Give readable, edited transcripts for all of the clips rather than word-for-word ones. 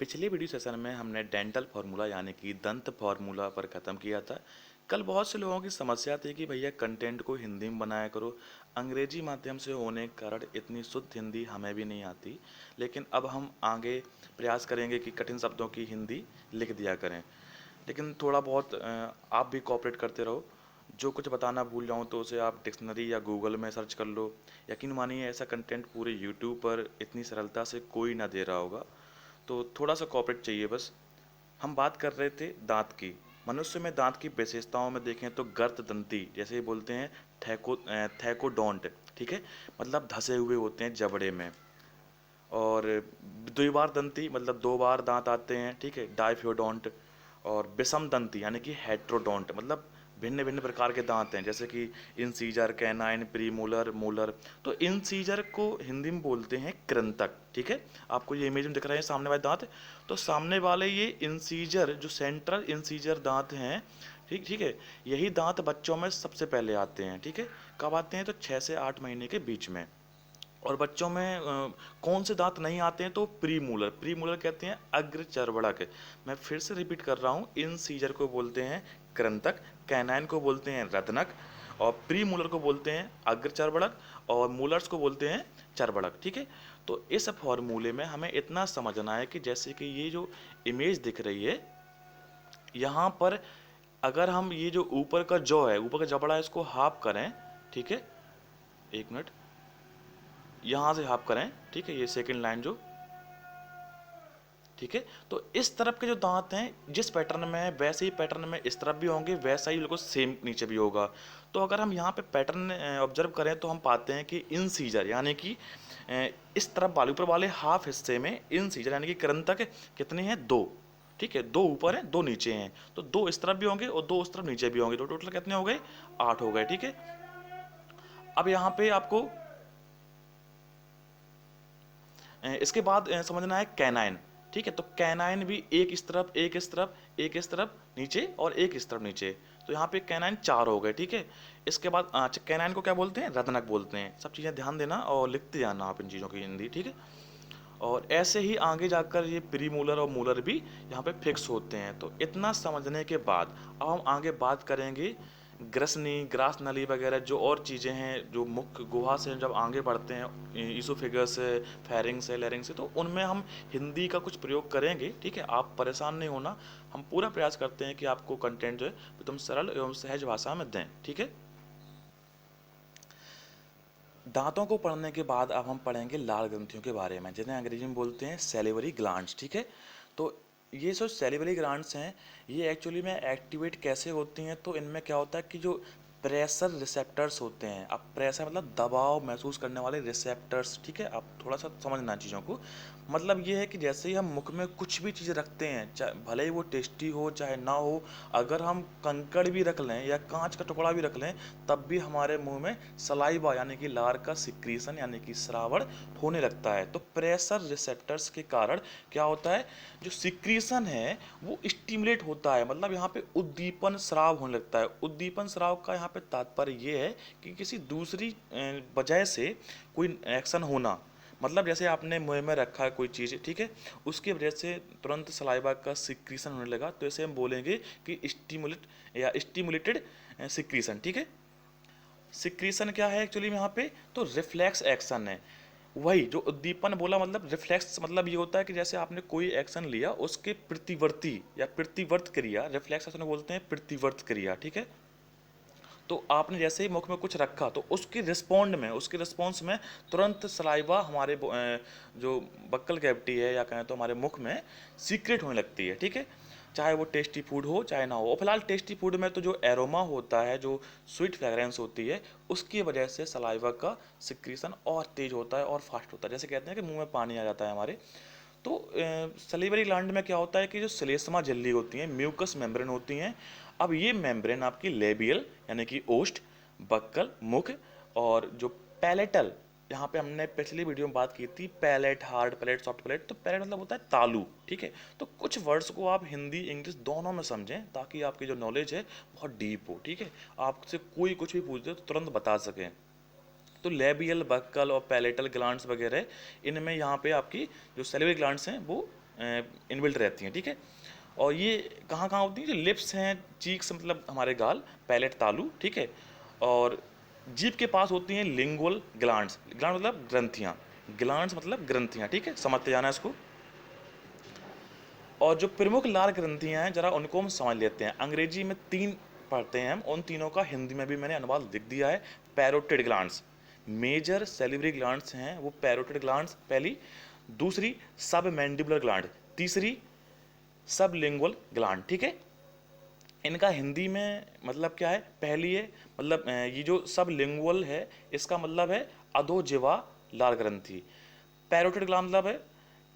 पिछले video session में हमने डेंटल फार्मूला यानी कि दंत फार्मूला पर ख़त्म किया था। कल बहुत से लोगों की समस्या थी कि भैया कंटेंट को हिंदी में बनाया करो। अंग्रेजी माध्यम से होने के कारण इतनी शुद्ध हिंदी हमें भी नहीं आती। लेकिन अब हम आगे प्रयास करेंगे कि कठिन शब्दों की हिंदी लिख दिया करें। लेकिन थोड़ा बहुत आप भी कोऑपरेट करते रहो। जो कुछ बताना भूल जाऊँ तो उसे आप डिक्शनरी या गूगल में सर्च कर लो। यकीन मानिए ऐसा कंटेंट पूरे यूट्यूब पर इतनी सरलता से कोई ना दे रहा होगा। तो थोड़ा सा कोऑपरेट चाहिए बस। हम बात कर रहे थे दांत की। मनुष्य में दांत की विशेषताओं में देखें तो गर्त दंती जैसे बोलते हैं थैकोडोंट, ठीक है, मतलब धसे हुए होते हैं जबड़े में। और द्विबार दंती मतलब दो बार दांत आते हैं, ठीक है, डाइफियोडोंट। और विषम दंती यानी कि हेट्रोडोंट मतलब भिन्न भिन्न प्रकार के दांत हैं, जैसे कि इंसीजर, कैनाइन, प्रीमोलर, मोलर। तो इंसीजर को हिंदी में बोलते हैं कृंतक, ठीक है। आपको ये इमेज में दिख रहे हैं सामने वाले दांत। तो सामने वाले ये इंसीजर जो सेंट्रल इंसीजर दांत हैं, ठीक ठीक है, यही दांत बच्चों में सबसे पहले आते हैं, ठीक है। कब आते हैं? तो 6 से 8 महीने के बीच में। और बच्चों में कौन से दांत नहीं आते हैं? तो प्रीमूलर, प्रीमूलर कहते हैं अग्र चर्वणक। मैं फिर से रिपीट कर रहा हूँ, इन सीजर को बोलते हैं कृंतक, कैनाइन को बोलते हैं रत्नक, और प्रीमूलर को बोलते हैं अग्र चर्वणक, और मूलर्स को बोलते हैं चर्वणक, ठीक है। तो इस फॉर्मूले में हमें इतना समझना है कि जैसे कि ये जो इमेज दिख रही है यहाँ पर, अगर हम ये जो ऊपर का जॉ है, ऊपर का जबड़ा है, इसको हाफ करें, ठीक है, एक मिनट, यहाँ से हाफ करें, ठीक है, ये सेकंड लाइन जो, ठीक है। तो इस तरफ के जो दांत हैं जिस पैटर्न में है वैसे ही पैटर्न में इस तरफ भी होंगे, वैसा ही बिल्कुल सेम नीचे भी होगा। तो अगर हम यहाँ पे पैटर्न ऑब्जर्व करें तो हम पाते हैं कि इन सीजर यानी कि इस तरफ वाले ऊपर वाले हाफ हिस्से में इन सीजर यानी कि कृंतक कितने हैं? दो, ठीक है, दो ऊपर हैं, दो नीचे हैं। तो दो इस तरफ भी होंगे और दो उस तरफ नीचे भी होंगे, तो टोटल कितने हो गए? 8 हो गए, ठीक है। अब यहाँ पे आपको इसके बाद समझना है कैनाइन, ठीक है। तो कैनाइन भी एक इस तरफ, एक इस तरफ, एक इस तरफ नीचे और एक इस तरफ नीचे। तो यहाँ पे कैनाइन 4 हो गए, ठीक है। इसके बाद अच्छा, कैनाइन को क्या बोलते हैं? रत्नक बोलते हैं। सब चीज़ें ध्यान देना और लिखते जाना आप इन चीज़ों की हिंदी, ठीक है। और ऐसे ही आगे जाकर ये प्रीमोलर और मोलर भी यहाँ पे फिक्स होते हैं। तो इतना समझने के बाद अब हम आगे बात करेंगे ग्रसनी, ग्रास नली वगैरह जो और चीज़ें हैं जो मुख्य गुहा से जब आगे बढ़ते हैं, ईसोफेगस, फेरिंग्स है, लेरिंग्स है, तो उनमें हम हिंदी का कुछ प्रयोग करेंगे, ठीक है। आप परेशान नहीं होना। हम पूरा प्रयास करते हैं कि आपको कंटेंट जो है एकदम सरल एवं सहज भाषा में दें, ठीक है। दांतों को पढ़ने के बाद अब हम पढ़ेंगे लाल ग्रंथियों के बारे में, जिन्हें अंग्रेजी में बोलते हैं सैलिवरी ग्लैंड्स, ठीक है। तो ये जो सैलिवरी ग्लैंड्स हैं ये एक्चुअली में एक्टिवेट कैसे होती हैं? तो इनमें क्या होता है कि जो प्रेशर रिसेप्टर्स होते हैं, अब प्रेशर मतलब दबाव महसूस करने वाले रिसेप्टर्स, ठीक है। आप थोड़ा सा समझना चीज़ों को। मतलब ये है कि जैसे ही हम मुख में कुछ भी चीज़ रखते हैं, चाहे भले ही वो टेस्टी हो चाहे ना हो, अगर हम कंकड़ भी रख लें या कांच का टुकड़ा भी रख लें, तब भी हमारे मुंह में सलाइवा यानी कि लार का सिक्रीशन यानी कि स्रावण होने लगता है। तो प्रेशर रिसेप्टर्स के कारण क्या होता है, जो सिक्रीशन है वो स्टिमुलेट होता है, मतलब यहाँ पे उद्दीपन स्राव होने लगता है। उद्दीपन स्राव का यहाँ पे तात्पर्य ये है कि किसी दूसरी वजह से कोई एक्शन होना, मतलब जैसे आपने मुंह में रखा है कोई चीज़, ठीक है, उसकी वजह से तुरंत सलाइवा का सिक्रीशन होने लगा, तो इसे हम बोलेंगे कि स्टिमुलेट या स्टिमुलेटेड सिक्रीशन, ठीक है। सिक्रीशन क्या है एक्चुअली में यहाँ पे? तो रिफ्लेक्स एक्शन है। वही जो उद्दीपन बोला, मतलब रिफ्लेक्स मतलब ये होता है कि जैसे आपने कोई एक्शन लिया उसके प्रतिवर्ती या प्रतिवर्त क्रिया, रिफ्लेक्स एक्शन बोलते हैं प्रतिवर्त क्रिया, ठीक है। तो आपने जैसे ही मुख में कुछ रखा तो उसकी रिस्पॉन्ड में, उसके रिस्पॉन्स में तुरंत सलाइवा हमारे जो बक्कल कैविटी है या कहें तो हमारे मुख में सीक्रेट होने लगती है, ठीक है। चाहे वो टेस्टी फूड हो चाहे ना हो। और फिलहाल टेस्टी फूड में तो जो एरोमा होता है, जो स्वीट फ्रेगरेंस होती है, उसकी वजह से सलाइवा का सिक्रीशन और तेज होता है और फास्ट होता है। जैसे कहते हैं कि मुंह में पानी आ जाता है हमारे। तो सलीवरी ग्लैंड में क्या होता है कि जो श्लेष्मा झिल्ली होती हैं, म्यूकस मेम्ब्रेन होती हैं। अब ये मेम्ब्रेन आपकी लेबियल यानी कि ओष्ठ, बक्कल, मुख, और जो पैलेटल, यहाँ पे हमने पिछली वीडियो में बात की थी palate, hard palate, soft palate. तो पैलेट मतलब होता है तालू, ठीक है। तो कुछ वर्ड्स को आप हिंदी इंग्लिश दोनों में समझें ताकि आपकी जो नॉलेज है बहुत डीप हो, ठीक है। आपसे कोई कुछ भी पूछ दे तो तुरंत बता सकें। तो लेबियल, बक्कल और पैलेटल ग्लैंड्स वगैरह, इनमें यहाँ पे आपकी जो सैलिवरी ग्लैंड्स हैं वो इनबिल्ट रहती हैं, ठीक है। और ये कहाँ कहाँ होती हैं, जो लिप्स हैं, चीक्स मतलब हमारे गाल, पैलेट तालू, ठीक है। और जीभ के पास होती हैं लिंगुअल ग्लैंड्स, ग्लैंड मतलब ग्रंथियाँ, ग्लैंड्स मतलब ग्रंथियाँ, ठीक है, समझते जाना इसको। और जो प्रमुख लार ग्रंथियां हैं जरा उनको हम समझ लेते हैं। अंग्रेजी में 3 पढ़ते हैं हम, उन तीनों का हिंदी में भी मैंने अनुवाद लिख दिया है। Parotid glands, major salivary glands हैं वो पैरोटिड ग्लैंड्स पहली, दूसरी सब मैंडिबुलर ग्लैंड, तीसरी सबलिंगुअल ग्लैंड, ठीक है। इनका हिंदी में मतलब क्या है, पहली है मतलब ये जो सबलिंगुअल है इसका मतलब है अधोजिह्वा लार ग्रंथि। पैरोटिड ग्लैंड मतलब है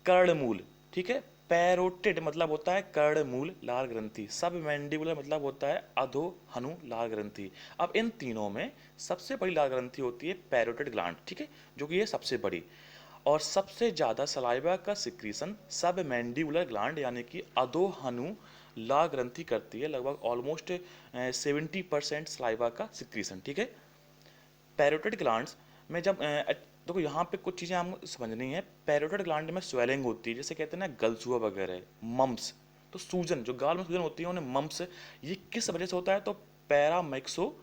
कर्णमूल, ठीक है। पैरोटिड मतलब होता है कर्णमूल लार ग्रंथि, सब मैंडिबुलर मतलब होता है अधो हनु लार ग्रंथि। अब इन तीनों में सबसे बड़ी लार ग्रंथि होती है पैरोटिड ग्लैंड, ठीक है, जो कि ये सबसे बड़ी। और सबसे ज़्यादा सलाइवा का सिक्रीशन सब मैंडिबुलर ग्लैंड यानी कि अधोहनु ला ग्रंथि करती है, लगभग ऑलमोस्ट 70% सलाइवा का सिक्रीशन, ठीक है। पैरोटिड ग्लैंड्स में जब देखो यहाँ पे कुछ चीज़ें हमको समझनी है। पैरोटिड ग्लैंड में स्वेलिंग होती है, जैसे कहते हैं ना गलसुआ वगैरह, मम्स, तो सूजन, जो गाल में सूजन होती है उन्हें मम्स, ये किस वजह से होता है, तो पैरामिक्सो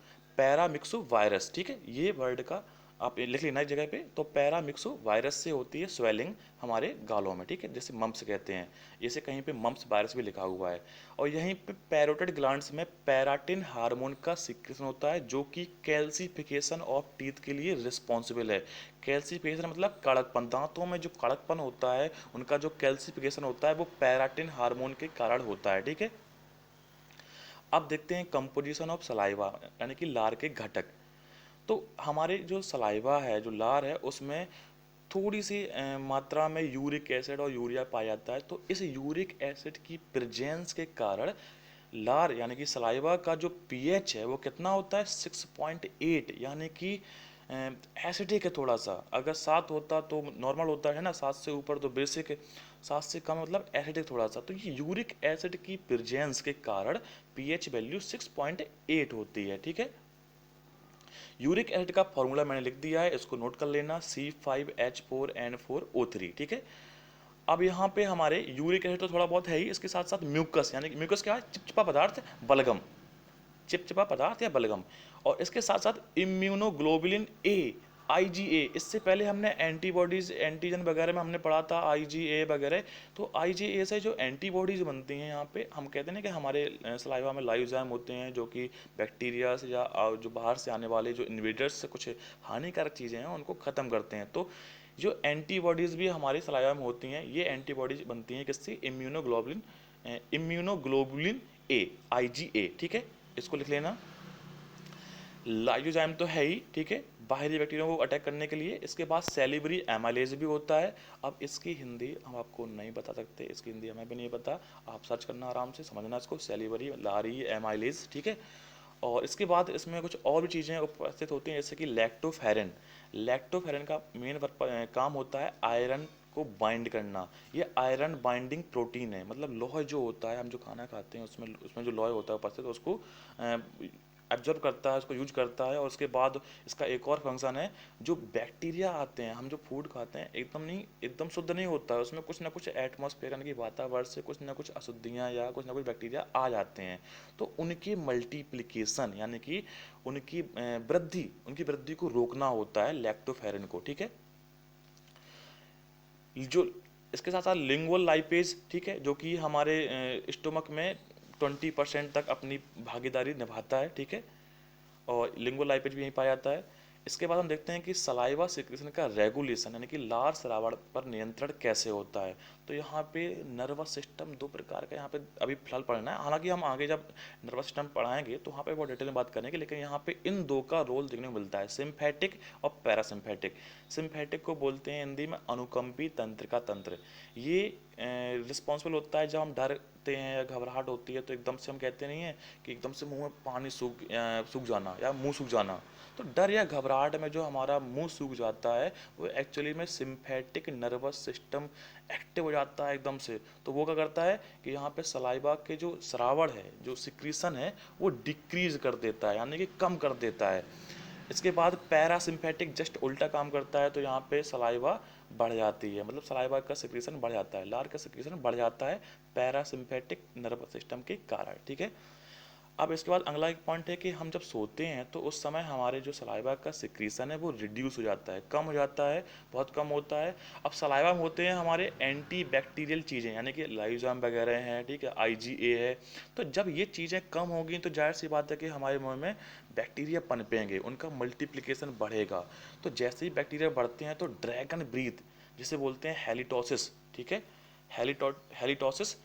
वायरस, ठीक है, ये वर्ड का आप लिख लेना एक जगह पे। तो पैरामिक्सो वायरस से होती है स्वेलिंग हमारे गालों में, ठीक है, जैसे मम्स कहते हैं, जैसे कहीं पे मम्स वायरस भी लिखा हुआ है। और यहीं पे पैरोटिड ग्लैंड्स में पैराटिन हार्मोन का सिक्रेशन होता है जो कि कैल्सिफिकेशन ऑफ टीथ के लिए रिस्पॉन्सिबल है। कैल्सिफिकेशन मतलब कड़कपन, दांतों में जो कड़कपन होता है उनका जो कैल्सिफिकेशन होता है वो पैराटिन हार्मोन के कारण होता है, ठीक है। अब देखते हैं कंपोजिशन ऑफ सलाइवा यानी कि लार के घटक। तो हमारे जो सलाइवा है, जो लार है, उसमें थोड़ी सी मात्रा में यूरिक एसिड और यूरिया पाया जाता है। तो इस यूरिक एसिड की प्रेजेंस के कारण लार यानी कि सलाइवा का जो पीएच है वो कितना होता है, 6.8, यानी कि एसिडिक है थोड़ा सा। अगर 7 होता तो नॉर्मल होता है ना, 7 से ऊपर तो बेसिक है, 7 से कम मतलब एसिडिक थोड़ा सा। तो ये यूरिक एसिड की प्रेजेंस के कारण पीएच वैल्यू 6.8 होती है, ठीक है। यूरिक एसिड का फॉर्मूला मैंने लिख दिया है, इसको नोट कर लेना, C5H4N4O3, ठीक है। अब यहाँ पे हमारे यूरिक एसिड तो थोड़ा बहुत है ही, इसके साथ साथ म्यूकस, यानी कि म्यूकस क्या है, चिपचिपा पदार्थ, बलगम, चिपचिपा पदार्थ या बलगम। और इसके साथ साथ इम्यूनोग्लोबुलिन ए, आईजीए, इससे पहले हमने एंटीबॉडीज एंटीजन वगैरह में हमने पढ़ा था आईजीए वगैरह। तो आईजीए से जो एंटीबॉडीज बनती हैं, यहाँ पे हम कहते हैं ना कि हमारे सलाइवा में लाइसोजाइम होते हैं जो कि बैक्टीरिया से या जो बाहर से आने वाले जो इन्वेडर्स से कुछ हानिकारक चीज़ें हैं उनको ख़त्म करते हैं। तो जो एंटीबॉडीज़ भी हमारे सलाइवा में होती हैं, ये एंटीबॉडीज बनती हैं किससे, इम्यूनोग्लोबुलिन ए, आईजीए, ठीक है, इसको लिख लेना। लाइसोजाइम तो है ही, ठीक है, बाहरी बैक्टीरिया को अटैक करने के लिए। इसके बाद सेलिवरी एमाइलेज भी होता है। अब इसकी हिंदी हम आपको नहीं बता सकते, इसकी हिंदी हमें भी नहीं पता, आप सर्च करना आराम से, समझना इसको, सेलिवरी लारी एमाइलेज, ठीक है। और इसके बाद इसमें कुछ और भी चीज़ें उपस्थित होती हैं, जैसे कि लैक्टोफेरेन। लैक्टोफेरेन का मेन काम होता है आयरन को बाइंड करना। ये आयरन बाइंडिंग प्रोटीन है, मतलब लोहा जो होता है, हम जो खाना खाते हैं उसमें उसमें जो लोहा होता है उपस्थित, उसको एब्जॉर्ब करता है, उसको यूज करता है। और उसके बाद इसका एक और फंक्शन है, जो बैक्टीरिया आते हैं, हम जो फूड खाते हैं एकदम शुद्ध नहीं होता है, उसमें कुछ ना कुछ एटमॉस्फेयर यानी कि वातावरण से कुछ ना कुछ अशुद्धियाँ या कुछ ना कुछ बैक्टीरिया आ जाते हैं। तो उनकी मल्टीप्लिकेशन यानी कि उनकी वृद्धि को रोकना होता है लैक्टोफेरेन को, ठीक है। जो इसके साथ साथ लिंगुअल लाइपेज, ठीक है, जो कि हमारे स्टोमक में 20% तक अपनी भागीदारी निभाता है, ठीक है। और लिंगुअल लाइपेज भी यहीं पाया जाता है। इसके बाद हम देखते हैं कि सलाइवा सिक्रेशन का रेगुलेशन यानी कि लार श्रावण पर नियंत्रण कैसे होता है। तो यहाँ पे नर्वस सिस्टम 2 प्रकार का यहाँ पे अभी फिलहाल पढ़ना है, हालांकि हम आगे जब नर्वस सिस्टम पढ़ाएंगे तो वहाँ पे बहुत डिटेल में बात करेंगे, लेकिन यहाँ पे इन 2 का रोल देखने को मिलता है, सिम्फेटिक और पैरासिम्फेटिक। सिम्फेटिक को बोलते हैं हिंदी में अनुकंपी तंत्र का तंत्र। ये रिस्पॉन्सिबल होता है जब हम डरते हैं या घबराहट होती है, तो एकदम से हम कहते नहीं है कि एकदम से मुंह में पानी सूख जाना या मुंह सूख जाना। तो डर या घबराहट में जो हमारा मुंह सूख जाता है वो एक्चुअली में सिम्फेटिक नर्वस सिस्टम एक्टिव हो जाता है एकदम से। तो वो क्या करता है कि यहाँ पे सलाइवा के जो श्रावण है, जो सिक्रीशन है, वो डिक्रीज कर देता है यानी कि कम कर देता है। इसके बाद पैरासिम्फेटिक जस्ट उल्टा काम करता है, तो यहाँ पे सलाइवा बढ़ जाती है, मतलब सलाइवा का सिक्रीशन बढ़ जाता है, लार का सिक्रीशन बढ़ जाता है पैरासिम्पैथिक नर्वस सिस्टम के कारण, ठीक है। अब इसके बाद अगला एक पॉइंट है कि हम जब सोते हैं तो उस समय हमारे जो सलाइवा का सिक्रीशन है वो रिड्यूस हो जाता है, कम हो जाता है, बहुत कम होता है। अब सलाइवा में होते हैं हमारे एंटी बैक्टीरियल चीज़ें, यानी कि लाइजोम वगैरह हैं, ठीक है, IgA है। तो जब ये चीज़ें कम होगी तो जाहिर सी बात है कि हमारे मुंह में बैक्टीरिया पनपेंगे, उनका मल्टीप्लिकेशन बढ़ेगा। तो जैसे ही बैक्टीरिया बढ़ते हैं तो ड्रैगन ब्रीथ, जिसे बोलते हैं हेलिटोसिस, ठीक है, हेलिटोसिस,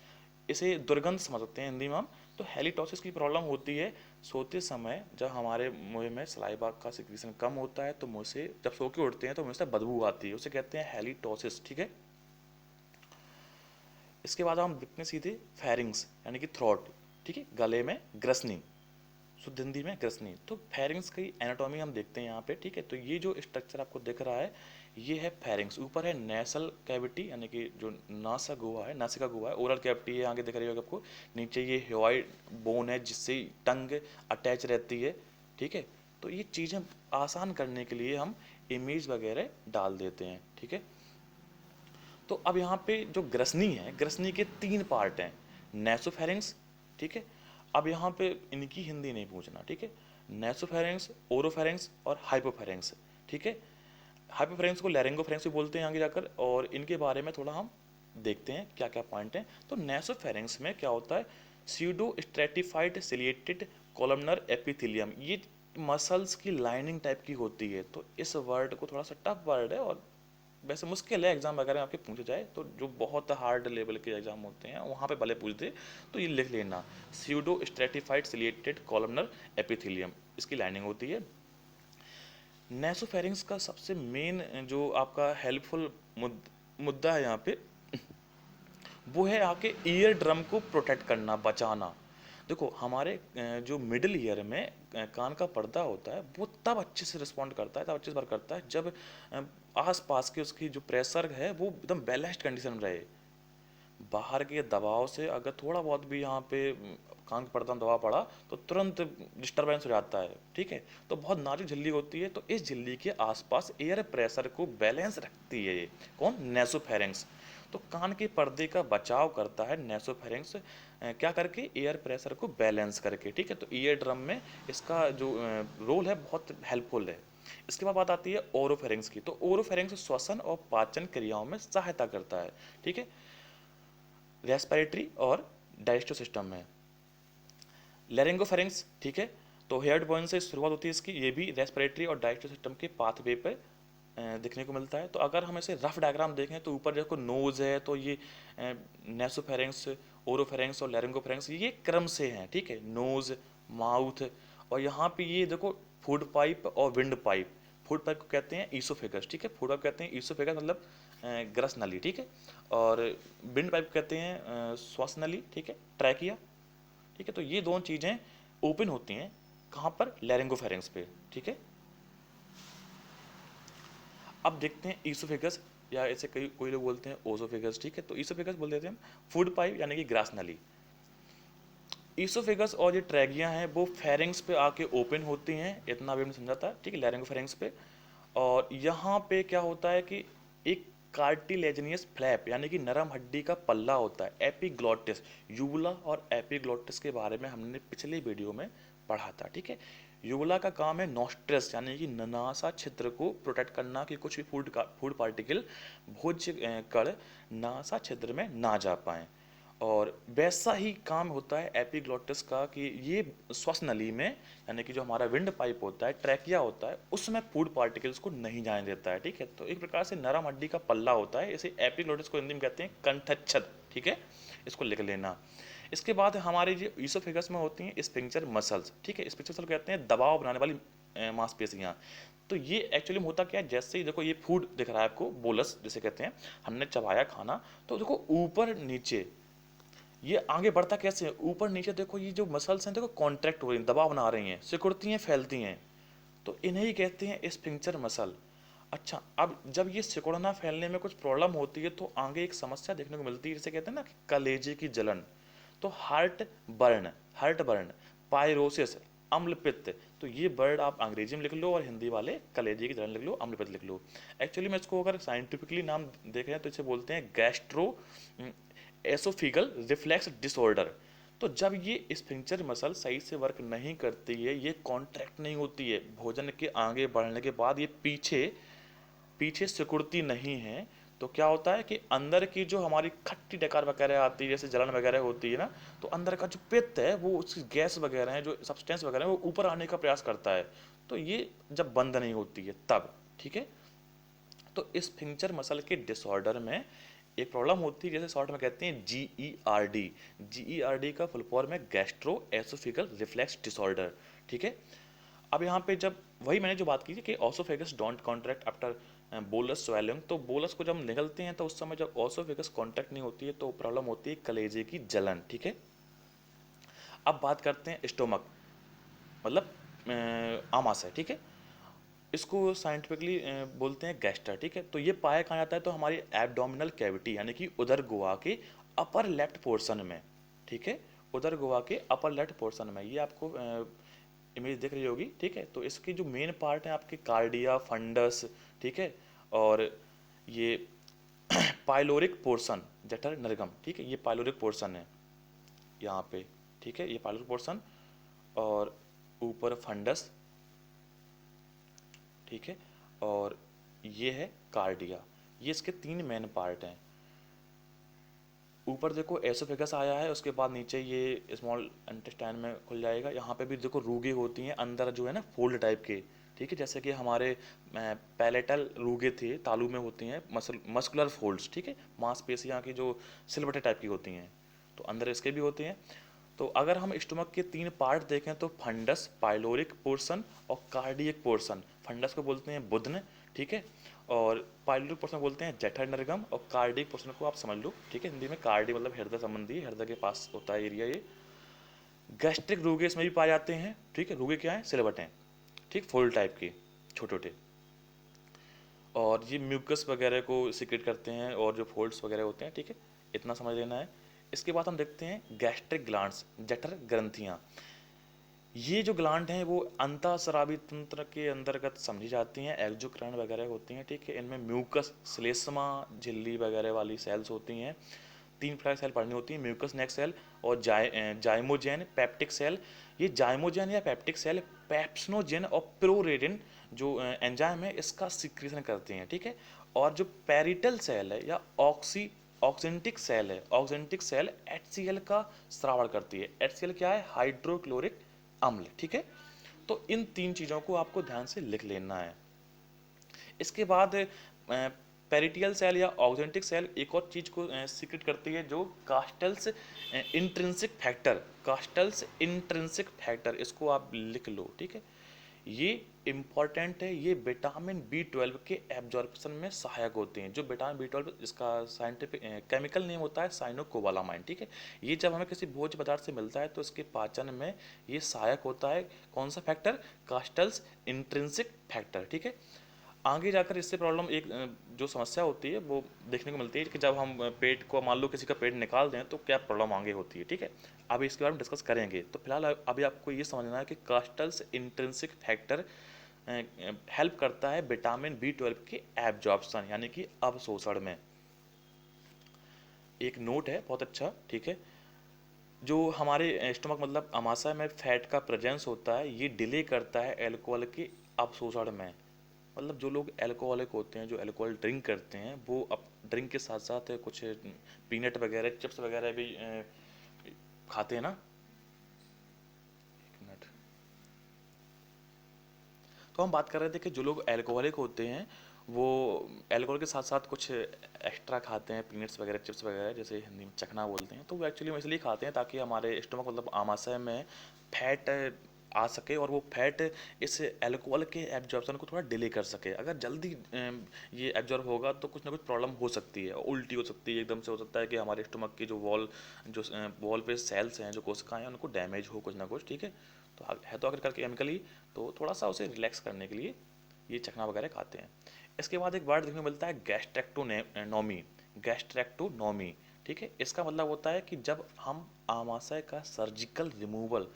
इसे दुर्गंध समझते हैं हिंदी में हम। तो हेलिटोसिस की प्रॉब्लम होती है सोते समय, जब हमारे मुंह में सलाइवा का सिक्रीशन कम होता है तो मुंह से जब सो के उठते हैं तो मुंह से बदबू आती है, उसे कहते हैं हेलिटोसिस, ठीक है। इसके बाद हम देखते हैं सीधे फेरिंग्स यानी कि थ्रोट, ठीक है, गले में ग्रसनी, शुद्ध हिंदी में ग्रसनी। तो फेरिंग्स की एनाटॉमी हम देखते हैं यहाँ पे, ठीक है। तो ये जो स्ट्रक्चर आपको दिख रहा है ये है फेरिंग्स। ऊपर है नेसल कैविटी यानी कि जो नासा गुहा है, नासिका गुहा है, ओरल कैविटी है आगे दिख रही होगी आपको। नीचे ये ह्योइड बोन है जिससे टंग अटैच रहती है, ठीक है। तो ये चीज़ें आसान करने के लिए हम इमेज वगैरह डाल देते हैं, ठीक है। तो अब यहाँ पे जो ग्रसनी है, ग्रसनी के 3 पार्ट हैं, नेसोफेरिंग्स, ठीक है। अब यहाँ पे इनकी हिंदी नहीं पूछना, ठीक है। नेसोफेरिंग्स, ओरोफेरिंग्स और हाइपोफेरिंग्स, ठीक है। हाइपोफेरिंग्स को लैरिंगोफेरिंग्स भी बोलते हैं आगे जाकर, और इनके बारे में थोड़ा हम देखते हैं क्या क्या पॉइंट हैं। तो नेसोफेरिंग्स में क्या होता है, pseudo stratified ciliated columnar epithelium, ये मसल्स की लाइनिंग टाइप की होती है। तो इस वर्ड को थोड़ा सा टफ वर्ड है और वैसे मुश्किल है एग्जाम वगैरह में आपके पूछे जाए तो, जो बहुत हार्ड लेवल के एग्जाम होते हैं वहाँ पे भले पूछ दे, तो ये लिख लेना, pseudo stratified ciliated columnar epithelium, इसकी लाइनिंग होती है। नेसोफेरिंग्स का सबसे मेन जो आपका हेल्पफुल मुद्दा है यहाँ पे, वो है आके ईयर ड्रम को प्रोटेक्ट करना, बचाना। देखो हमारे जो मिडिल ईयर में कान का पर्दा होता है वो तब अच्छे से रिस्पॉन्ड करता है, तब अच्छे से वर्क करता है जब आस पास के उसकी जो प्रेशर है वो एकदम बैलेंस्ड कंडीशन में रहे। बाहर के दबाव से अगर थोड़ा बहुत भी यहाँ पे कान के पर्दा में दबाव पड़ा तो तुरंत डिस्टरबेंस हो जाता है, ठीक है। तो बहुत नाजुक झिल्ली होती है, तो इस झिल्ली के आसपास एयर प्रेशर को बैलेंस रखती है ये कौन, नेसोफेरिंग्स। तो कान के पर्दे का बचाव करता है नेसोफेरिंग्स, क्या करके, एयर प्रेशर को बैलेंस करके, ठीक है। तो ईयर ड्रम में इसका जो रोल है बहुत हेल्पफुल है। इसके बाद बात आती है ओरोफेरिंग्स की। तो ओरोफेरिंग्स श्वसन और पाचन क्रियाओं में सहायता करता है, ठीक है, रेस्पिरेटरी और डाइजेस्टिव सिस्टम में। लेरिंगोफेरिंग्स, ठीक है, तो हेयर्ड बोन से शुरुआत होती है इसकी, ये भी रेस्पिरेटरी और डाइजेस्टिव सिस्टम के पाथवे पे देखने को मिलता है। तो अगर हम ऐसे रफ डायग्राम देखें तो ऊपर देखो नोज है, तो ये नेसोफेरिंग्स, ओरोफेरिंग्स और लेरिंगोफेरिंग्स ये क्रम से हैं, ठीक है, नोज, माउथ, और यहाँ पे ये देखो फूड पाइप और विंड पाइप। फूड पाइप को कहते हैं ईसोफेगस, ठीक है, फूड पाइप कहते हैं ईसोफेगस मतलब ग्रस नली, ठीक है, और विंड पाइप कहते हैं श्वास नली, ठीक है, ट्रैकिया, ठीक है। तो ये दोनों चीज़ें ओपन होती हैं कहाँ पर, लैरिंगोफेरिंग्स पे, ठीक है। अब देखते हैं ईसोफेगस, या ऐसे कई कोई लोग बोलते हैं ओसोफेगस, ठीक है। तो ईसोफेगस बोल देते हैं हम फूड पाइप यानी कि ग्रास नली। ईसोफेगस और ये ट्रैगिया हैं वो फेरिंग्स पे आके ओपन होती हैं, इतना भी हमने समझा था, ठीक है, लैरिंगोफेरिंग्स पे। और यहाँ पे क्या होता है कि एक कार्टिलेजिनियस फ्लैप यानी कि नरम हड्डी का पल्ला होता है, एपिग्लॉटिस। यूबुला और एपिग्लॉटिस के बारे में हमने पिछले वीडियो में पढ़ा था, ठीक है। यूबुला का काम है नॉस्ट्रस यानी कि ननासा छिद्र को प्रोटेक्ट करना कि कुछ भी फूड पार्टिकल, भोज्य कण नासा छिद्र में ना जा पाएँ। और वैसा ही काम होता है एपिग्लॉटिस का कि ये श्वास नली में यानी कि जो हमारा विंड पाइप होता है, ट्रैकिया होता है, उसमें फूड पार्टिकल्स को नहीं जाने देता है, ठीक है। तो एक प्रकार से नरम हड्डी का पल्ला होता है, इसे एपिग्लॉटिस को हिंदी में कहते हैं कंठच्छद, ठीक है, इसको लिख लेना। इसके बाद हमारे जो ईसोफेगस में होती हैं स्फिंक्टर मसल्स, ठीक है, स्फिंक्टर मसल कहते हैं दबाव बनाने वाली मांसपेशियाँ। तो ये एक्चुअली में होता क्या है, जैसे ही देखो ये फूड दिख रहा है आपको, बोलस जिसे कहते हैं, हमने चबाया खाना, तो देखो ऊपर नीचे ये आगे बढ़ता कैसे है, ऊपर नीचे देखो ये जो मसल्स हैं देखो कॉन्ट्रैक्ट हो रही हैं, दबाव बना रही हैं, सिकुड़ती हैं, फैलती हैं, तो इन्हें ही कहते हैं स्फिंक्टर मसल। अच्छा, अब जब ये सिकुड़ना फैलने में कुछ प्रॉब्लम होती है तो आगे एक समस्या देखने को मिलती है जिसे कहते हैं ना कि कलेजे की जलन। तो हार्ट बर्न, पायरोसिस, अम्ल पित्त। तो ये वर्ड आप अंग्रेजी में लिख लो और हिंदी वाले कलेजे की तरह लिख लो, अम्ल पित्त लिख लो। एक्चुअली में इसको अगर साइंटिफिकली नाम देखें तो इसे बोलते हैं गैस्ट्रो एसोफिगल रिफ्लेक्स डिसऑर्डर। तो जब ये स्फिंक्टर मसल सही से वर्क नहीं करती है, ये कॉन्ट्रैक्ट नहीं होती है, भोजन के आगे बढ़ने के बाद ये पीछे पीछे सिकुड़ती नहीं है, तो क्या होता है कि अंदर की जो हमारी खट्टी डकार वगैरह आती है, जैसे जलन वगैरह होती है ना, तो अंदर का जो पित्त है वो उसकी गैस वगैरह है, जो सब्सटेंस वगैरह है वो ऊपर आने का प्रयास करता है। तो ये जब बंद नहीं होती है तब, ठीक है। तो इस स्फिंक्टर मसल के डिसऑर्डर में एक प्रॉब्लम होती है, जैसे शॉर्ट में कहते हैं GERD। GERD का फुल फॉर्म है गैस्ट्रो एसोफिगल रिफ्लेक्स डिसऑर्डर, ठीक है। अब यहाँ पे जब वही मैंने जो बात की थी कि oesophagus don't contract after bolus swelling, तो बोलस को जब निकलते हैं तो उस समय जब ऑसोफेगस कॉन्ट्रैक्ट नहीं होती है तो प्रॉब्लम होती है कलेजे की जलन, ठीक है। अब बात करते हैं स्टोमक, मतलब आमाशय, ठीक है। इसको साइंटिफिकली बोलते हैं गैस्ट्रा, ठीक है। तो ये पाया कहाँ जाता है, तो हमारी एब्डोमिनल कैविटी यानी कि उदर गुहा के अपर लेफ्ट पोर्शन में, ठीक है। उदर गुहा के अपर लेफ्ट पोर्शन में, ये आपको इमेज दिख रही होगी, ठीक है। तो इसकी जो मेन पार्ट है आपके कार्डिया फंडस, ठीक है, और ये पाइलोरिक पोर्शन जठर नरगम, ठीक है, ये पाइलोरिक पोर्शन है यहाँ पे, ठीक है, ये पाइलोरिक पोर्शन, और ऊपर फंडस, ठीक है, और ये है कार्डिया। ये इसके 3 मेन पार्ट हैं। ऊपर देखो एसोफेगस आया है, उसके बाद नीचे ये स्मॉल इंटेस्टाइन में खुल जाएगा। यहाँ पे भी देखो रूगे होती हैं अंदर जो है ना, फोल्ड टाइप के, ठीक है, जैसे कि हमारे पैलेटल रूगे थे तालू में होती हैं मस्कुलर फोल्ड्स, ठीक है, मांसपेशियाँ की जो सिलबटे टाइप की होती हैं, तो अंदर इसके भी होते हैं। तो अगर हम स्टोमक के 3 पार्ट देखें तो फंडस, पाइलोरिक पोर्शन और कार्डियक पोर्शन। फंडस को बोलते हैं बुधन, ठीक है, और पाइलोरिक पोर्शन बोलते हैं जठर नरगम, और कार्डियक पोर्शन को आप समझ लो, ठीक है, हिंदी में कार्डी मतलब हृदय संबंधी, हृदय के पास होता है एरिया ये। गैस्ट्रिक रूगे इसमें भी पाए जाते हैं, ठीक है। रूगे क्या है, सिलबटें, ठीक, फोल्ड टाइप की छोटे छोटे, और ये म्यूकस वगैरह को सिक्रेट करते हैं और जो फोल्ड्स वगैरह होते हैं, ठीक है, इतना समझ लेना है। इसके बाद हम देखते हैं गैस्ट्रिक ग्लैंड्स, जठर ग्रंथियाँ। ये जो ग्लैंड हैं वो अंतःस्रावी तंत्र के अंतर्गत समझी जाती हैं, एक्सोक्राइन वगैरह होती हैं, ठीक है। इनमें म्यूकस श्लेष्मा झिल्ली वगैरह वाली सेल्स होती हैं। 3 प्रकार सेल पढ़नी होती हैं, म्यूकस नेक सेल और जाइमोजेन पेप्टिक सेल। ये जाइमोजेन या पेप्टिक सेल पेप्सनोजेन और प्रोरेडिन जो एंजाइम है इसका सिक्रीशन करते हैं, ठीक है। और जो पेरिटल सेल है या ऑक्जेंटिक सेल है, ऑक्जेंटिक सेल HCl का स्रावण करती है। HCl क्या है, हाइड्रोक्लोरिक अम्ल, ठीक है। तो इन 3 चीज़ों को आपको ध्यान से लिख लेना है। इसके बाद पेरिटियल सेल या ऑक्जेंटिक सेल एक और चीज़ को सीक्रेट करती है, जो कास्टल्स इंट्रिंसिक फैक्टर, कास्टल्स इंट्रिंसिक फैक्टर, इसको आप लिख लो, ठीक है। ये इम्पॉर्टेंट है, ये विटामिन B12 के एब्जॉर्प्शन में सहायक होते हैं। जो विटामिन B12 इसका साइंटिफिक केमिकल नेम होता है साइनोकोबालामाइन, ठीक है। ये जब हमें किसी भोज्य पदार्थ से मिलता है तो इसके पाचन में ये सहायक होता है। कौन सा फैक्टर, कास्टल्स इंट्रिंसिक फैक्टर, ठीक है। आगे जाकर इससे प्रॉब्लम एक जो समस्या होती है वो देखने को मिलती है कि जब हम पेट को, मान लो किसी का पेट निकाल दें तो क्या प्रॉब्लम आगे होती है, ठीक है। अभी इसके बारे में डिस्कस करेंगे। तो फिलहाल अभी आपको ये समझना है कि कास्टल्स इंट्रिंसिक फैक्टर हेल्प करता है विटामिन B12 के एब्जॉर्प्शन यानी कि अवशोषण में। एक नोट है बहुत अच्छा, ठीक है, जो हमारे स्टमक मतलब अमाशय में फैट का प्रेजेंस होता है, ये डिले करता है एल्कोहल के अवशोषण में। मतलब जो लोग एल्कोहलिक होते हैं, जो एल्कोहल ड्रिंक करते हैं, वो अब ड्रिंक के साथ साथ कुछ पीनट वगैरह, चिप्स वगैरह भी खाते हैं ना। एक मिनट। तो हम बात कर रहे थे कि जो लोग एल्कोहलिक होते हैं वो एल्कोहल के साथ साथ कुछ एक्स्ट्रा खाते हैं, पीनट्स वगैरह, चिप्स वगैरह, जैसे हिंदी में चखना बोलते हैं। तो वो एक्चुअली इसलिए खाते हैं ताकि हमारे स्टमक मतलब आमाशय में फैट आ सके और वो फैट इस एल्कोहल के एब्जॉर्प्शन को थोड़ा डिले कर सके। अगर जल्दी ये एब्जॉर्ब होगा तो कुछ ना कुछ प्रॉब्लम हो सकती है, उल्टी हो सकती है, एकदम से हो सकता है कि हमारे स्टमक की जो वॉल पे सेल्स हैं, जो कोशिकाएं हैं, उनको डैमेज हो कुछ ना कुछ, ठीक है। तो है तो आखिरकार केमिकली, तो थोड़ा सा उसे रिलैक्स करने के लिए ये चखना वगैरह खाते हैं। इसके बाद एक वर्ड देखने को मिलता है गैस्ट्रेक्टोनोमी, गैस्ट्रेक्टोनोमी, ठीक है। इसका मतलब होता है कि जब हम आमाशय का सर्जिकल रिमूवल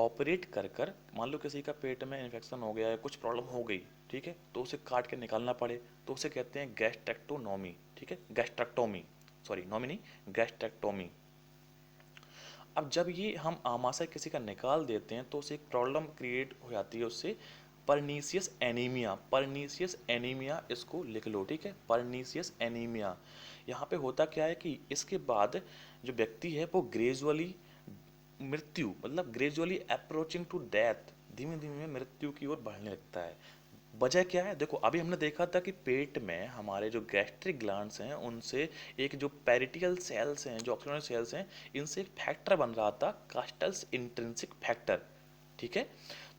ऑपरेट कर कर, मान लो किसी का पेट में इन्फेक्शन हो गया है, कुछ प्रॉब्लम हो गई, ठीक है, तो उसे काट के निकालना पड़े तो उसे कहते हैं गैस्ट्रेक्टोनॉमी, ठीक है, गैस्ट्रेक्टोमी, सॉरी नॉमी नहीं, गैस्ट्रेक्टोमी। अब जब ये हम आमाशय किसी का निकाल देते हैं तो उसे एक प्रॉब्लम क्रिएट हो जाती है उससे, परनीसियस एनीमिया, परनीसियस एनीमिया इसको लिख लो, ठीक है, परनीसियस एनीमिया। यहाँ पे होता क्या है कि इसके बाद जो व्यक्ति है वो ग्रेजुअली मृत्यु, मतलब ग्रेजुअली अप्रोचिंग टू डेथ, धीमे धीमे मृत्यु की ओर बढ़ने लगता है। वजह क्या है, देखो अभी हमने देखा था कि पेट में हमारे जो गैस्ट्रिक ग्लैंड्स हैं उनसे एक जो पेरिटियल सेल्स हैं, जो ऑक्सीजन सेल्स हैं, इनसे एक फैक्टर बन रहा था, कास्टल्स इंट्रिंसिक फैक्टर, ठीक है।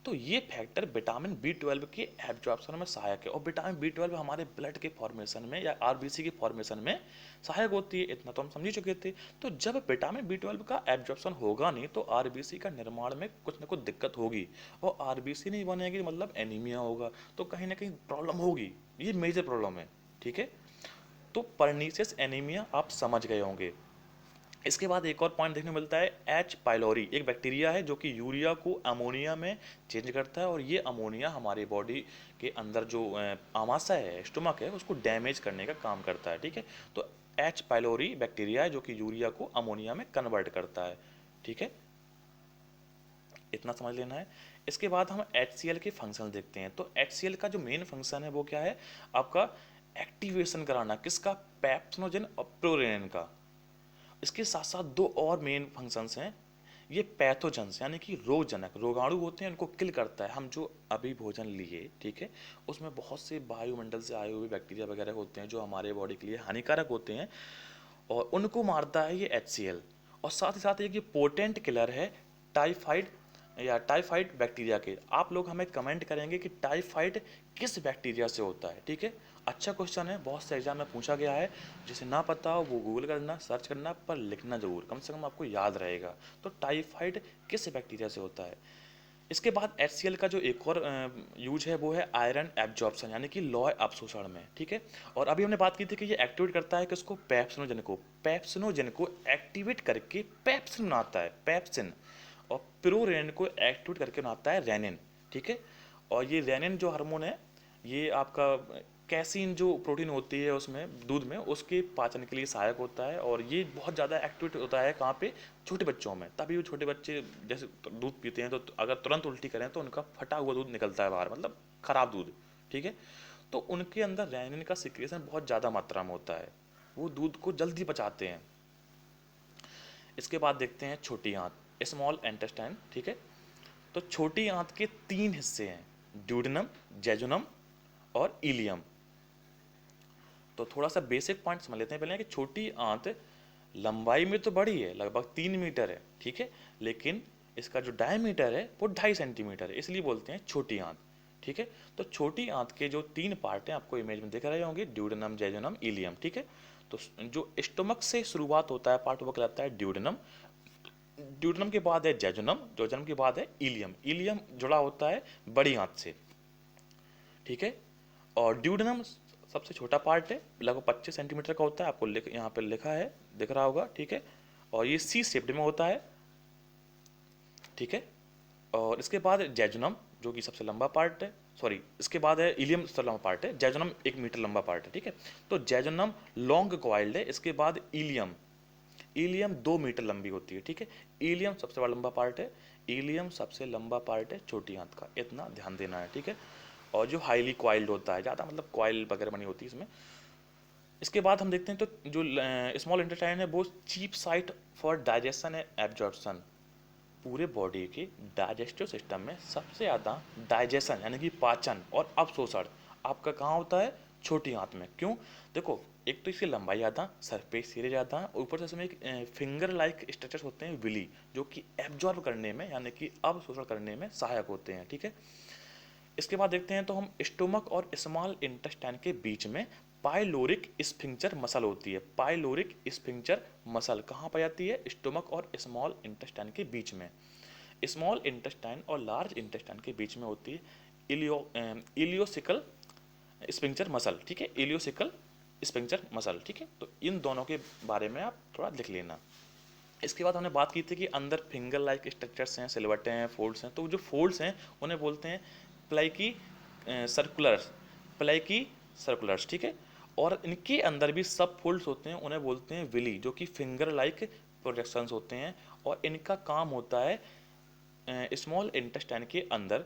तो ये फैक्टर विटामिन बी 12 के एब्जॉर्प्शन में सहायक है, और विटामिन बी 12 हमारे ब्लड के फॉर्मेशन में या आरबीसी के फॉर्मेशन में सहायक होती है, इतना तो हम समझ ही चुके थे। तो जब विटामिन बी 12 का एब्जॉर्प्शन होगा नहीं तो आरबीसी का निर्माण में कुछ ना कुछ दिक्कत होगी, और आरबीसी नहीं बनेगी मतलब एनीमिया होगा, तो कहीं ना कहीं प्रॉब्लम होगी, ये मेजर प्रॉब्लम है, ठीक है। तो परनीसियस एनीमिया आप समझ गए होंगे। इसके बाद एक और पॉइंट देखने को मिलता है एच पाइलोरी, एक बैक्टीरिया है जो कि यूरिया को अमोनिया में चेंज करता है, और ये अमोनिया हमारी बॉडी के अंदर जो आमाशय है, स्टोमक है, उसको डैमेज करने का काम करता है, ठीक है। तो एच पाइलोरी बैक्टीरिया है जो कि यूरिया को अमोनिया में कन्वर्ट करता है, ठीक है, इतना समझ लेना है। इसके बाद हम HCl के फंक्शन देखते हैं। तो HCl का जो मेन फंक्शन है वो क्या है, आपका एक्टिवेशन कराना, किसका, पेप्सिनोजन और प्रोरेनिन का। इसके साथ साथ दो और मेन फंक्शंस हैं, ये पैथोजेंस यानी कि रोगजनक, रोगाणु होते हैं, उनको किल करता है। हम जो अभी भोजन लिए, ठीक है, उसमें बहुत से वायुमंडल से आए हुए बैक्टीरिया वगैरह होते हैं जो हमारे बॉडी के लिए हानिकारक होते हैं, और उनको मारता है ये HCl। और साथ ही साथ एक ये पोटेंट किलर है टाइफाइड या टाइफाइड बैक्टीरिया के। आप लोग हमें कमेंट करेंगे कि टाइफाइड किस बैक्टीरिया से होता है, ठीक है। अच्छा क्वेश्चन है, बहुत से एग्जाम में पूछा गया है, जिसे ना पता हो वो गूगल करना, सर्च करना, पर लिखना जरूर, कम से कम आपको याद रहेगा। तो टाइफाइड किस बैक्टीरिया से होता है। इसके बाद HCl का जो एक और यूज है वो है आयरन एब्जॉर्प्शन यानी कि लौह अपशोषण में, ठीक है। और अभी हमने बात की थी कि ये एक्टिवेट करता है किसको, पेप्सिनोजन को, पेप्सिनोजन को एक्टिवेट करके पेप्सिन बनाता है, पेप्सिन, और प्रोरेनिन को एक्टिवेट करके बनाता है रेनिन, ठीक है। और ये रेनिन जो हार्मोन है, ये आपका कैसीन जो प्रोटीन होती है उसमें, दूध में, उसके पाचन के लिए सहायक होता है, और ये बहुत ज़्यादा एक्टिवेट होता है कहाँ पे, छोटे बच्चों में। तभी वो छोटे बच्चे जैसे दूध पीते हैं तो अगर तुरंत उल्टी करें तो उनका फटा हुआ दूध निकलता है बाहर, मतलब खराब दूध, ठीक है। तो उनके अंदर रेनिन का सिक्रेशन बहुत ज़्यादा मात्रा में होता है, वो दूध को जल्दी पचाते हैं। इसके बाद देखते हैं छोटी आंत, स्मॉल इंटेस्टाइन, ठीक है। तो छोटी आंत के तीन हिस्से हैं, ड्यूडेनम, जेजुनम और इलियम। तो थोड़ा सा बेसिक पॉइंट समझ लेते हैं पहले कि छोटी आंत लंबाई में तो बड़ी है, लगभग 3 मीटर है, ठीक है, लेकिन इसका जो डायमीटर है वो 2.5 सेंटीमीटर है, इसलिए बोलते हैं छोटी आंत, ठीक है। तो छोटी आंत के जो तीन पार्ट हैं आपको इमेज में दिख रहे होंगे, ड्यूडेनम, जेजुनम, इलियम, ठीक है। तो जो स्टोमक से शुरुआत होता है पार्ट वो कहलाता है ड्यूडेनम, ड्यूडेनम के बाद है जेजुनम, जेजुनम के बाद है इलियम, इलियम जुड़ा होता है बड़ी आंत से, ठीक है। और ड्यूडेनम सबसे छोटा पार्ट है, लगभग 25 सेंटीमीटर का होता है, आपको यहाँ पे लिखा है, दिख रहा होगा, ठीक है। और ये सी शेप्ड में होता है, ठीक है। और इसके बाद जेजुनम जो कि सबसे लंबा पार्ट है, सॉरी इसके बाद है इलियम, सबसे लंबा पार्ट है, जेजुनम 1 मीटर लंबा पार्ट है, ठीक है। तो जेजुनम लॉन्ग कॉइल्ड है, इसके बाद इलियम, इलियम 2 मीटर लंबी होती है, ठीक है। इलियम सबसे बड़ा लंबा पार्ट है, इलियम सबसे लंबा पार्ट है छोटी आंत का, इतना ध्यान देना है, ठीक है। और जो हाईली कॉइल्ड होता है, ज़्यादा मतलब कॉइल वगैरह बनी होती है इसमें। इसके बाद हम देखते हैं तो जो स्मॉल इंटेस्टाइन है वो chief site for digestion and absorption, पूरे बॉडी के डाइजेस्टिव सिस्टम में सबसे ज़्यादा डाइजेशन यानी कि पाचन और अवशोषण आपका कहाँ होता है, छोटी आंत में। क्यों, देखो एक तो इसकी लंबाई ज़्यादा, सरफेस एरिया ज़्यादा, ऊपर से इसमें एक फिंगर लाइक स्ट्रक्चर्स होते हैं विली, जो कि एब्जॉर्ब करने में यानी कि अवशोषण करने में सहायक होते हैं, ठीक है। इसके बाद देखते हैं तो हम स्टोमक और स्मॉल इंटेस्टाइन के बीच में पाइलोरिक स्फिंक्टर मसल होती है, पाइलोरिक स्फिंक्टर मसल कहाँ पाई जाती है, स्टोमक और स्मॉल इंटेस्टाइन के बीच में। स्मॉल इंटेस्टाइन और लार्ज इंटेस्टाइन के बीच में होती है इलियोसिकल स्फिंक्टर मसल, ठीक है, इलियोसिकल स्फिंक्टर मसल, ठीक है। तो इन दोनों के बारे में आप थोड़ा लिख लेना। इसके बाद हमने बात की थी कि अंदर फिंगर लाइक स्ट्रक्चर्स हैं, सिलवटें हैं, फोल्ड्स हैं। तो जो फोल्ड्स हैं उन्हें बोलते हैं प्लाइकी सर्कुलर्स, प्लाइकी सर्कुलर्स, ठीक है। और इनके अंदर भी सब फोल्ड्स होते हैं, उन्हें बोलते हैं विली, जो कि फिंगर लाइक प्रोजेक्शंस होते हैं। और इनका काम होता है स्मॉल इंटेस्टाइन के अंदर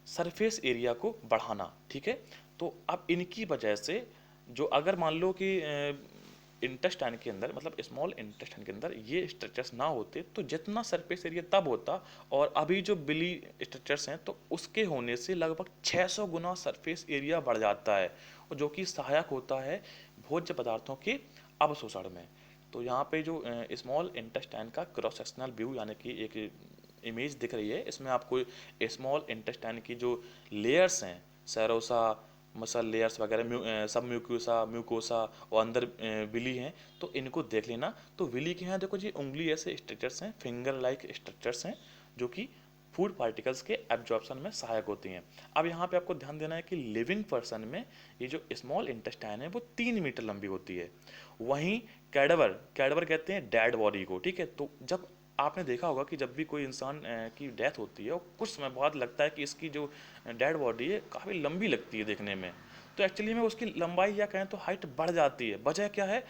सरफेस एरिया को बढ़ाना, ठीक है। तो अब इनकी वजह से जो अगर मान लो कि इंटेस्टाइन के अंदर, मतलब स्मॉल इंटेस्टाइन के अंदर ये स्ट्रक्चर्स ना होते तो जितना सरफेस एरिया तब होता, और अभी जो बिली स्ट्रक्चर्स हैं तो उसके होने से लगभग 600 गुना सरफेस एरिया बढ़ जाता है, और जो कि सहायक होता है भोज्य पदार्थों के अवशोषण में। तो यहाँ पे जो स्मॉल इंटेस्टाइन का क्रॉस सेक्शनल व्यू यानी कि एक इमेज दिख रही है, इसमें आपको स्मॉल इंटेस्टाइन की जो लेयर्स हैं, सेरोसा, मसल लेयर्स वगैरह, सब म्यूकोसा, म्यूकोसा और अंदर विली हैं, तो इनको देख लेना। तो विली के यहाँ देखो जी उंगली ऐसे स्ट्रक्चर्स हैं, फिंगर लाइक स्ट्रक्चर्स हैं, जो कि फूड पार्टिकल्स के एब्जॉर्प्शन में सहायक होती हैं। अब यहाँ पे आपको ध्यान देना है कि लिविंग पर्सन में ये जो स्मॉल इंटेस्टाइन है वो 3 मीटर लंबी होती है। वहीं कैडवर, कैडवर कहते हैं डेड बॉडी को, ठीक है। तो जब आपने देखा होगा कि जब भी कोई इंसान की डेथ होती है और कुछ समय बाद लगता है कि इसकी जो डेड बॉडी है काफ़ी लंबी लगती है देखने में, तो एक्चुअली में उसकी लंबाई या कहें तो हाइट बढ़ जाती है। वजह क्या है,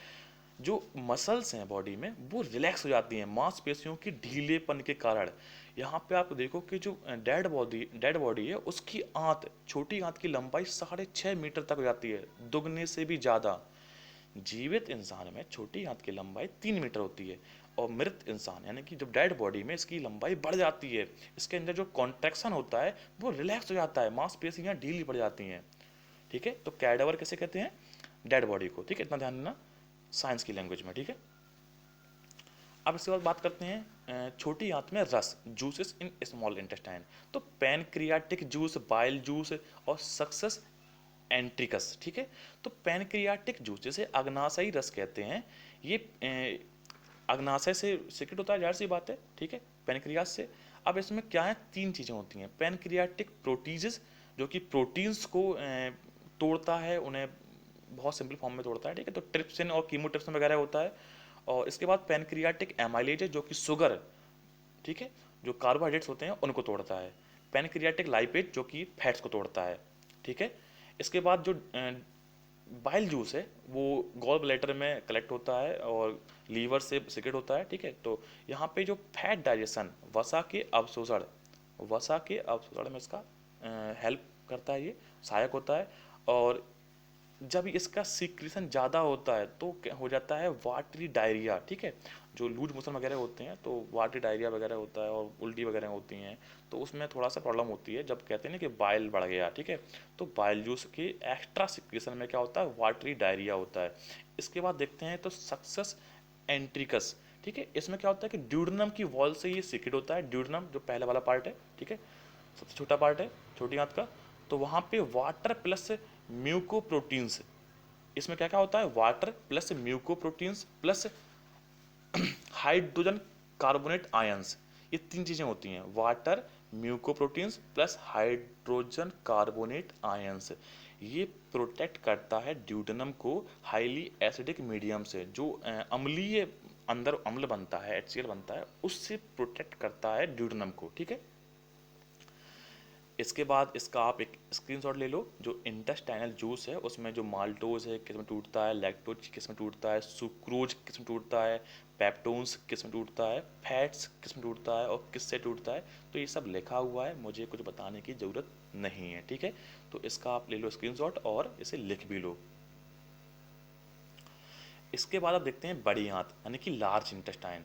जो मसल्स हैं बॉडी में वो रिलैक्स हो जाती हैं मांसपेशियों की ढीलेपन के कारण। यहाँ पे आप देखो कि जो डेड बॉडी है उसकी आंत, छोटी आंत की लंबाई 6.5 मीटर तक हो जाती है, दुगने से भी ज़्यादा। जीवित इंसान में छोटी आंत की लंबाई 3 मीटर होती है, और मृत इंसान यानी कि जब डेड बॉडी में इसकी लंबाई बढ़ जाती है, इसके अंदर जो कॉन्ट्रैक्शन होता है वो रिलैक्स हो जाता है, मांसपेशियाँ ढीली पड़ जाती हैं, ठीक है। तो कैडावर कैसे कहते हैं, डेड बॉडी को, ठीक है। इतना ध्यान देना साइंस की लैंग्वेज में, ठीक है। अब इसके बाद बात करते हैं छोटी आंत में रस, जूसेस इन स्मॉल इंटेस्टाइन। तो पैनक्रियाटिक जूस, बाइल जूस और सक्सेस एंट्रिकस, ठीक है। तो पैनक्रियाटिक जूस जिसे अग्नाशयी रस कहते हैं, ये अग्नाशय से सिक्रेट होता है, जाहिर सी बात है, ठीक है, पैनक्रियास से। अब इसमें क्या है, 3 चीज़ें होती हैं। पैनक्रियाटिक प्रोटीजेस, जो कि प्रोटीन्स को तोड़ता है, उन्हें बहुत सिंपल फॉर्म में तोड़ता है, ठीक है। तो ट्रिप्सिन और कीमोट्रिप्सिन वगैरह होता है। और इसके बाद पैनक्रियाटिक एमाइलेज है, जो कि शुगर, ठीक है, जो कार्बोहाइड्रेट्स होते हैं उनको तोड़ता है। पैनक्रियाटिक लाइपेज, जो कि फैट्स को तोड़ता है, ठीक है। इसके बाद जो बाइल जूस है वो गॉल ब्लैडर में कलेक्ट होता है और लीवर से सिक्रेट होता है, ठीक है। तो यहाँ पे जो फैट डाइजेशन, वसा के अवशोषण में इसका हेल्प करता है, ये सहायक होता है। और जब इसका सीक्रेशन ज़्यादा होता है तो क्या हो जाता है, वाटरी डायरिया, ठीक है। जो लूज मोशन वगैरह होते हैं तो वाटरी डायरिया वगैरह होता है, और उल्टी वगैरह होती हैं, तो उसमें थोड़ा सा प्रॉब्लम होती है जब कहते हैं ना कि बाइल बढ़ गया, ठीक है। तो बाइल जूस के एक्स्ट्रा सिक्रेशन में क्या होता है, वाटरी डायरिया होता है। इसके बाद देखते हैं तो सक्सेस एंट्रिकस, ठीक है। इसमें क्या होता है कि ड्यूडनम की वॉल से ये सिक्रेट होता है, ड्यूडनम जो पहले वाला पार्ट है, ठीक है, सबसे छोटा पार्ट है छोटी आंत का। तो वहाँ पे वाटर प्लस म्यूकोप्रोटीन्स, इसमें क्या क्या होता है, water plus mucoproteins plus hydrogen carbonate ions, ये 3 चीज़ें होती हैं, water, mucoproteins plus hydrogen carbonate ions. ये प्रोटेक्ट करता है ड्यूडेनम को हाईली एसिडिक मीडियम से, जो अम्लीय अंदर अम्ल बनता है, HCl बनता है, उससे प्रोटेक्ट करता है ड्यूडेनम को, ठीक है। इसके बाद इसका आप एक स्क्रीनशॉट ले लो। जो इंटेस्टाइनल जूस है उसमें जो माल्टोज है किस में टूटता है, लैक्टोज किस में टूटता है, सुक्रोज किस में टूटता है, पेप्टोन्स किस में टूटता है, फैट्स किस में टूटता है और किससे टूटता है, तो ये सब लिखा हुआ है, मुझे कुछ बताने की ज़रूरत नहीं है, ठीक है। तो इसका आप ले लो स्क्रीनशॉट और इसे लिख भी लो। इसके बाद आप देखते हैं बड़ी आंत यानी कि लार्ज इंटेस्टाइन।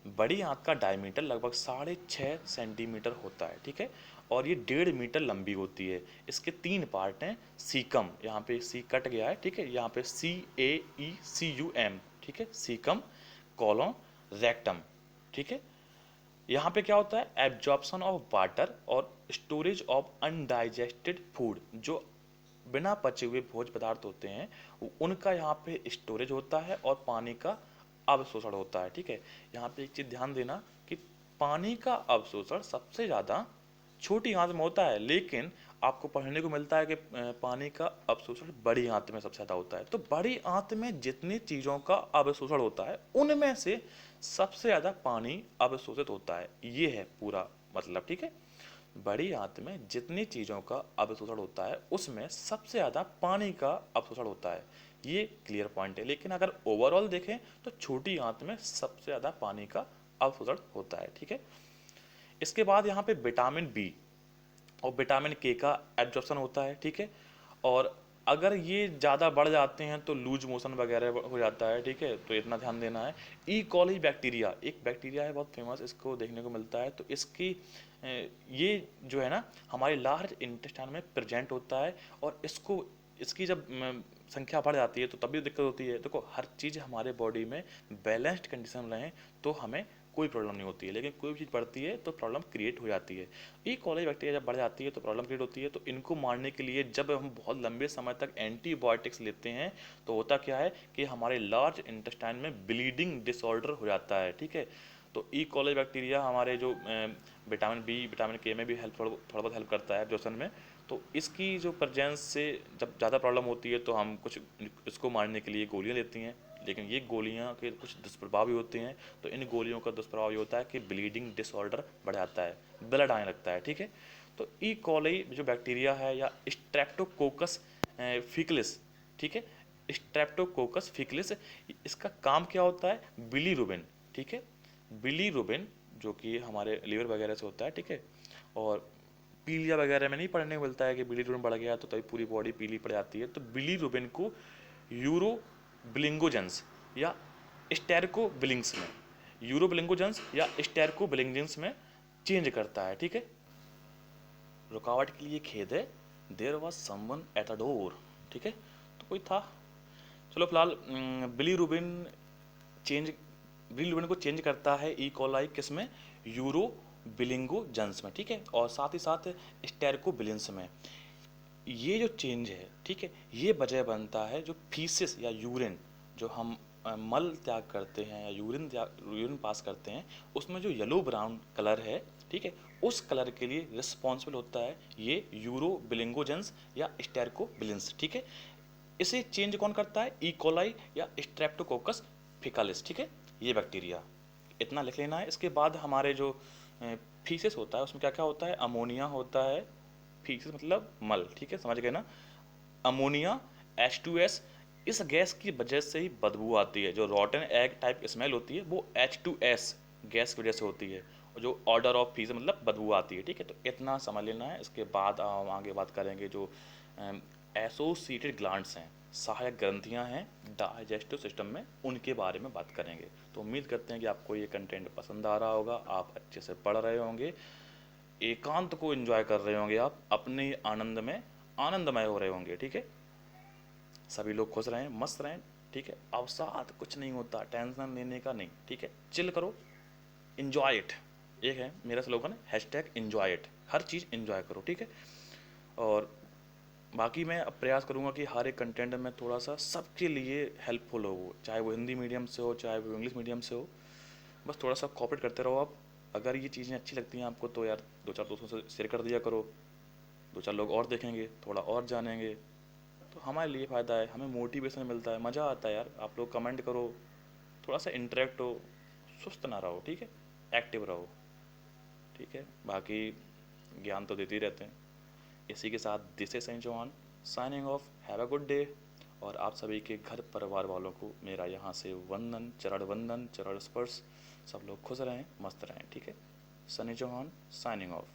बड़ी आंत का डायमीटर लगभग 6.5 सेंटीमीटर होता है, ठीक है, और ये 1.5 मीटर लंबी होती है। इसके 3 पार्ट हैं, सीकम, यहाँ पे सी कट गया है, ठीक है, यहाँ पे CAECUM, ठीक है, सीकम, कॉलोन, रेक्टम, ठीक है। यहाँ पे क्या होता है, एब्जॉर्प्शन ऑफ वाटर और स्टोरेज ऑफ अनडाइजेस्टेड फूड, जो बिना पचे हुए भोज्य पदार्थ होते हैं उनका यहाँ पे स्टोरेज होता है और पानी का अवशोषण होता है, ठीक है। यहाँ पे एक चीज़ ध्यान देना कि पानी का अवशोषण सबसे ज़्यादा छोटी आंत में होता है, लेकिन आपको पढ़ने को मिलता है कि पानी का अवशोषण बड़ी आंत में सबसे ज़्यादा होता है। तो बड़ी आंत में जितनी चीज़ों का अवशोषण होता है उनमें से सबसे ज़्यादा पानी अवशोषित होता है, ये है पूरा मतलब, ठीक है। बड़ी आंत में जितनी चीज़ों का अवशोषण होता है उसमें सबसे ज़्यादा पानी का अवशोषण होता है, ये क्लियर पॉइंट है। लेकिन अगर ओवरऑल देखें तो छोटी आंत में सबसे ज़्यादा पानी का अवशोषण होता है, ठीक है। इसके बाद यहाँ पे विटामिन बी और विटामिन के का एब्जॉर्प्शन होता है, ठीक है। और अगर ये ज़्यादा बढ़ जाते हैं तो लूज मोशन वगैरह हो जाता है, ठीक है। तो इतना ध्यान देना है। ई कॉली बैक्टीरिया एक बैक्टीरिया है बहुत फेमस, इसको देखने को मिलता है। तो इसकी ये जो है ना हमारे लार्ज इंटेस्टाइन में प्रेजेंट होता है, और इसकी जब संख्या बढ़ जाती है तो तब भी दिक्कत होती है। देखो हर चीज़ हमारे बॉडी में बैलेंस्ड कंडीशन में रहें तो हमें कोई प्रॉब्लम नहीं होती है, लेकिन कोई भी चीज़ बढ़ती है तो प्रॉब्लम क्रिएट हो जाती है। ई कॉली बैक्टीरिया जब बढ़ जाती है तो प्रॉब्लम क्रिएट होती है। तो इनको मारने के लिए जब हम बहुत लंबे समय तक एंटीबायोटिक्स लेते हैं तो होता क्या है कि हमारे लार्ज इंटेस्टाइन में ब्लीडिंग डिसऑर्डर हो जाता है, ठीक है। तो ई कॉली बैक्टीरिया हमारे जो विटामिन बी विटामिन के में भी हेल्प थोड़ा बहुत हेल्प करता है एब्जॉर्प्शन में। तो इसकी जो प्रेजेंस से जब ज़्यादा प्रॉब्लम होती है तो हम कुछ इसको मारने के लिए गोलियां लेती हैं, लेकिन ये गोलियां के कुछ दुष्प्रभाव भी होते हैं। तो इन गोलियों का दुष्प्रभाव ये होता है कि ब्लीडिंग डिसऑर्डर बढ़ जाता है, ब्लड आने लगता है, ठीक है। तो ई कॉली जो बैक्टीरिया है या स्ट्रेप्टोकोकस फिकलिस, ठीक है, स्ट्रेप्टोकोकस फिकलिस, इसका काम क्या होता है, बिलीरुबिन, ठीक है। बिलीरुबिन जो कि हमारे लीवर वगैरह से होता है, ठीक है। और पीलिया वगैरह में नहीं पढ़ने को मिलता है कि बिलीरुबिन बढ़ गया तो तभी पूरी बॉडी पीली पड़ जाती है। तो बिलीरुबिन को यूरोबिलिंगोजेंस या स्टेरकोबिलिंग्स में यूरोबिलिंगोजेंस या स्टेरकोबिलिंगजेंस में चेंज करता है, ठीक है। रुकावट के लिए खेद है, there was someone at the door, ठीक है। तो कोई था। चलो फिलहाल बिलीरुबिन चेंज बिलीरुबिन को चेंज करता है ई कोलाई किस में, यूरो बिलिंगोजेंस में, ठीक है। और साथ ही साथ स्टेरकोबिलिंस में। ये जो चेंज है, ठीक है, ये वजह बनता है जो फीसिस या यूरिन जो हम मल त्याग करते हैं या यूरिन पास करते हैं उसमें जो येलो ब्राउन कलर है, ठीक है, उस कलर के लिए रिस्पॉन्सिबल होता है ये यूरोबिलिंगोजेंस या स्टेरकोबिलिंस, ठीक है। इसे चेंज कौन करता है, ई कोलाई या स्ट्रेप्टोकोकस फिकालिस, ठीक है, ये बैक्टीरिया। इतना लिख लेना है। इसके बाद हमारे जो फीसिस होता है उसमें क्या क्या होता है, अमोनिया होता है, फीसिस मतलब मल, ठीक है, समझ गए ना। अमोनिया H2S, इस गैस की वजह से ही बदबू आती है। जो रॉटन एग टाइप स्मेल होती है वो H2S गैस की वजह से होती है, और जो ऑर्डर ऑफ फीस मतलब बदबू आती है, ठीक है। तो इतना समझ लेना है। इसके बाद हम आगे बात करेंगे जो एसोसिएटेड ग्लैंड्स हैं, सहायक ग्रंथियां हैं डाइजेस्टिव सिस्टम में, उनके बारे में बात करेंगे। तो उम्मीद करते हैं कि आपको ये कंटेंट पसंद आ रहा होगा, आप अच्छे से पढ़ रहे होंगे, एकांत को एंजॉय कर रहे होंगे, आप अपने आनंद में आनंदमय हो रहे होंगे, ठीक है। सभी लोग खुश रहें, मस्त रहें, ठीक है। अवसाद कुछ नहीं होता, टेंशन लेने का नहीं, ठीक है। चिल करो, इन्जॉय इट, एक है मेरा slogan, hashtag enjoy it, her cheese enjoy करो, ठीक है। और बाकी मैं अब प्रयास करूँगा कि हर एक कंटेंट में थोड़ा सा सबके लिए हेल्पफुल हो, चाहे वो हिंदी मीडियम से हो चाहे वो इंग्लिश मीडियम से हो, बस थोड़ा सा कॉपरेट करते रहो आप। अगर ये चीज़ें अच्छी लगती हैं आपको तो यार दो चार दोस्तों से शेयर कर दिया करो, दो चार लोग और देखेंगे, थोड़ा और जानेंगे, तो हमारे लिए फ़ायदा है, हमें मोटिवेशन मिलता है, मज़ा आता है यार। आप लोग कमेंट करो, थोड़ा सा इंटरेक्ट हो, सुस्त ना रहो, ठीक है, एक्टिव रहो, ठीक है। बाकी ज्ञान तो देते ही रहते हैं। इसी के साथ this is Sunny Chauhan signing off, have a good day. और आप सभी के घर परिवार वालों को मेरा यहाँ से वंदन चरण स्पर्श। सब लोग खुश रहें, मस्त रहें, ठीक है। Sunny Chauhan signing of.